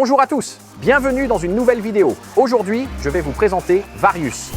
Bonjour à tous, bienvenue dans une nouvelle vidéo. Aujourd'hui, je vais vous présenter Varius.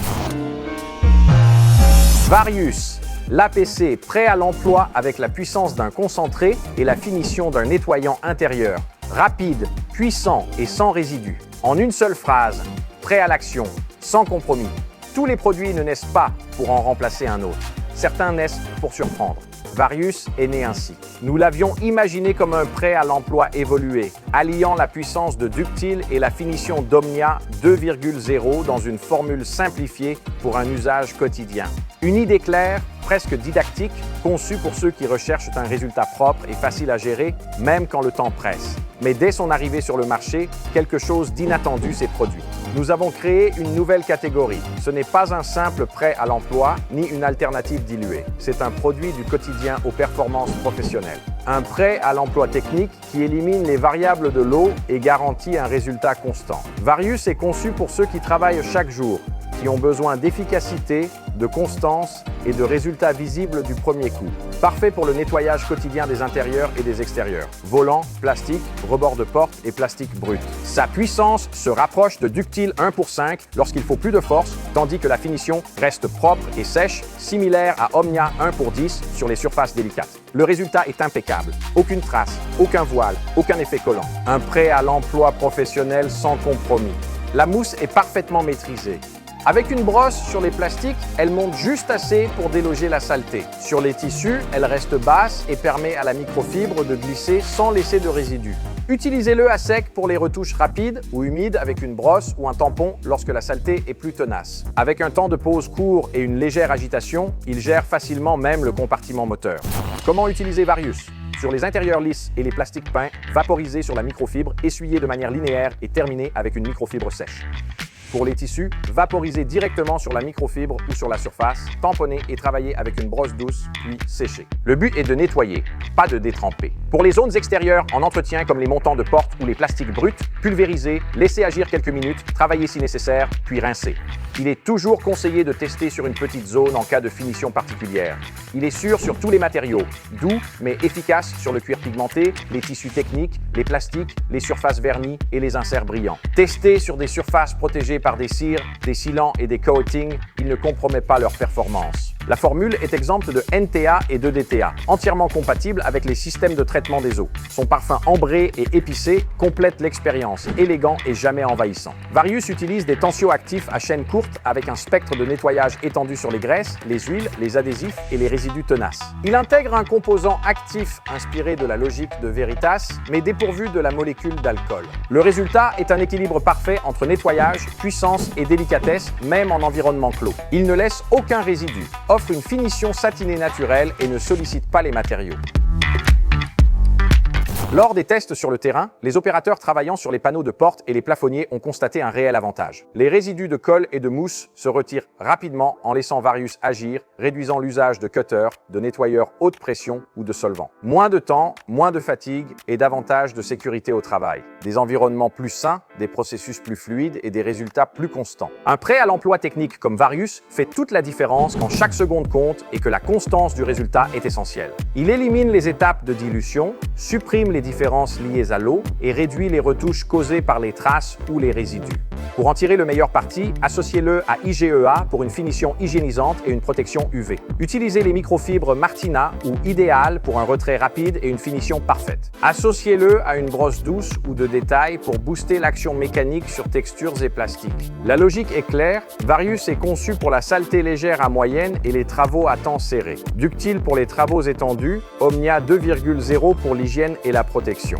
Varius, l'APC prêt à l'emploi avec la puissance d'un concentré et la finition d'un nettoyant intérieur. Rapide, puissant et sans résidus. En une seule phrase, prêt à l'action, sans compromis. Tous les produits ne naissent pas pour en remplacer un autre. Certains naissent pour surprendre. Varius est né ainsi. Nous l'avions imaginé comme un prêt à l'emploi évolué, alliant la puissance de Ductile et la finition d'Omnia 2.0 dans une formule simplifiée pour un usage quotidien. Une idée claire, presque didactique, conçue pour ceux qui recherchent un résultat propre et facile à gérer, même quand le temps presse. Mais dès son arrivée sur le marché, quelque chose d'inattendu s'est produit. Nous avons créé une nouvelle catégorie. Ce n'est pas un simple prêt à l'emploi, ni une alternative diluée. C'est un produit du quotidien aux performances professionnelles. Un prêt à l'emploi technique qui élimine les variables de l'eau et garantit un résultat constant. Varius est conçu pour ceux qui travaillent chaque jour, qui ont besoin d'efficacité, de constance et de résultats visibles du premier coup. Parfait pour le nettoyage quotidien des intérieurs et des extérieurs. Volant, plastique, rebord de porte et plastique brut. Sa puissance se rapproche de Ductile 1/5 lorsqu'il faut plus de force, tandis que la finition reste propre et sèche, similaire à Omnia 1/10 sur les surfaces délicates. Le résultat est impeccable. Aucune trace, aucun voile, aucun effet collant. Un prêt à l'emploi professionnel sans compromis. La mousse est parfaitement maîtrisée. Avec une brosse sur les plastiques, elle monte juste assez pour déloger la saleté. Sur les tissus, elle reste basse et permet à la microfibre de glisser sans laisser de résidus. Utilisez-le à sec pour les retouches rapides ou humides avec une brosse ou un tampon lorsque la saleté est plus tenace. Avec un temps de pause court et une légère agitation, il gère facilement même le compartiment moteur. Comment utiliser Varius ? Sur les intérieurs lisses et les plastiques peints, vaporisez sur la microfibre, essuyez de manière linéaire et terminez avec une microfibre sèche. Pour les tissus, vaporisez directement sur la microfibre ou sur la surface, tamponnez et travaillez avec une brosse douce, puis séchez. Le but est de nettoyer, pas de détremper. Pour les zones extérieures en entretien comme les montants de porte ou les plastiques bruts, pulvérisez, laissez agir quelques minutes, travaillez si nécessaire, puis rincez. Il est toujours conseillé de tester sur une petite zone en cas de finition particulière. Il est sûr sur tous les matériaux, doux mais efficace sur le cuir pigmenté, les tissus techniques, les plastiques, les surfaces vernies et les inserts brillants. Testez sur des surfaces protégées par des cires, des sealants et des coatings, il ne compromet pas leur performance. La formule est exempte de NTA et de DTA, entièrement compatible avec les systèmes de traitement des eaux. Son parfum ambré et épicé complète l'expérience, élégant et jamais envahissant. Varius utilise des tensioactifs à chaîne courte avec un spectre de nettoyage étendu sur les graisses, les huiles, les adhésifs et les résidus tenaces. Il intègre un composant actif inspiré de la logique de Veritas, mais dépourvu de la molécule d'alcool. Le résultat est un équilibre parfait entre nettoyage, puissance et délicatesse, même en environnement clos. Il ne laisse aucun résidu, offre une finition satinée naturelle et ne sollicite pas les matériaux. Lors des tests sur le terrain, les opérateurs travaillant sur les panneaux de porte et les plafonniers ont constaté un réel avantage. Les résidus de colle et de mousse se retirent rapidement en laissant Varius agir, réduisant l'usage de cutters, de nettoyeurs haute pression ou de solvants. Moins de temps, moins de fatigue et davantage de sécurité au travail. Des environnements plus sains, des processus plus fluides et des résultats plus constants. Un prêt à l'emploi technique comme Varius fait toute la différence quand chaque seconde compte et que la constance du résultat est essentielle. Il élimine les étapes de dilution, supprime les différences liées à l'eau et réduit les retouches causées par les traces ou les résidus. Pour en tirer le meilleur parti, associez-le à IGEA pour une finition hygiénisante et une protection UV. Utilisez les microfibres Martina ou Ideal pour un retrait rapide et une finition parfaite. Associez-le à une brosse douce ou de détail pour booster l'action mécanique sur textures et plastiques. La logique est claire, Varius est conçu pour la saleté légère à moyenne et les travaux à temps serré. Ductile pour les travaux étendus, Omnia 2.0 pour l'hygiène et la protection.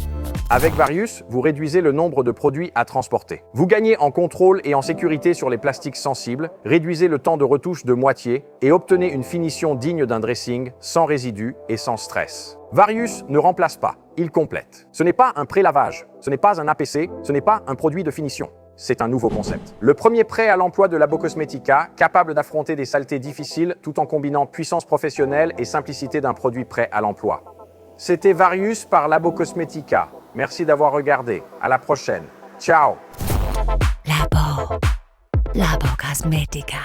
Avec Varius, vous réduisez le nombre de produits à transporter. Vous gagnez en contrôle et en sécurité sur les plastiques sensibles, réduisez le temps de retouche de moitié et obtenez une finition digne d'un dressing, sans résidus et sans stress. Varius ne remplace pas, il complète. Ce n'est pas un pré-lavage, ce n'est pas un APC, ce n'est pas un produit de finition. C'est un nouveau concept. Le premier prêt à l'emploi de Labo Cosmetica, capable d'affronter des saletés difficiles tout en combinant puissance professionnelle et simplicité d'un produit prêt à l'emploi. C'était Varius par Labo Cosmetica. Merci d'avoir regardé. À la prochaine. Ciao. Labo Cosmetica.